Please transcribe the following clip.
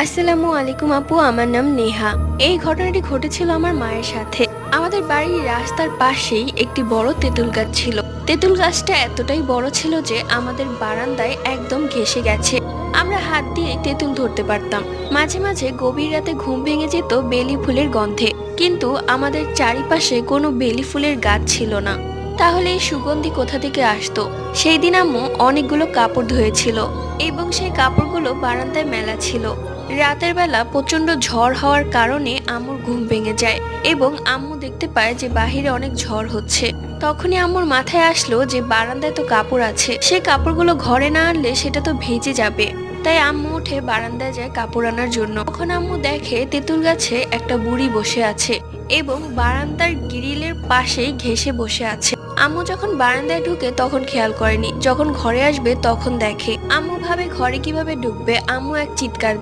আসসালামু আলাইকুম আপু, আমার নাম নেহা। এই ঘটনাটি ঘটেছিল আমার মায়ের সাথে। আমাদের বাড়ির রাস্তার পাশেই একটি বড় তেঁতুল গাছ ছিল। তেঁতুল গাছটা এতটাই বড় ছিল যে আমাদের বারান্দায় একদম ঘেঁষে গেছে। আমরা হাত দিয়ে তেঁতুল ধরতে পারতাম। মাঝে মাঝে গভীর রাতে ঘুম ভেঙে যেত বেলি ফুলের গন্ধে, কিন্তু আমাদের চারিপাশে কোনো বেলি ফুলের গাছ ছিল না। তাহলে এই সুগন্ধি কোথা থেকে আসতো? সেই দিন আম্মু অনেকগুলো কাপড় ধুয়েছিল এবং সেই কাপড়গুলো বারান্দায় মেলা ছিল। রাতের বেলা প্রচন্ড ঝড় হওয়ার কারণে আম্মুর ঘুম ভেঙে যায় এবং আম্মু দেখতে পায় যে বাহিরে অনেক ঝড় হচ্ছে। তখনই আম্মুর মাথায় আসলো যে বারান্দায় তো কাপড় আছে, সেই কাপড়গুলো ঘরে না আনলে সেটা তো ভিজে যাবে। তাই আম্মু উঠে বারান্দায় যায় কাপড় আনার জন্য। তখন আম্মু দেখে তেঁতুল গাছে একটা বুড়ি বসে আছে এবং বারান্দার গ্রিলের পাশেই ঘেঁষে বসে আছে। আম্মু যখন বারান্দায় ঢুকে তখন খেয়াল করেনি, যখন ঘরে আসবে তখন দেখে। আম্মু ভাবে ঘরে কিভাবে ঢুকবে, আম্মু এক চিৎকার দেয়।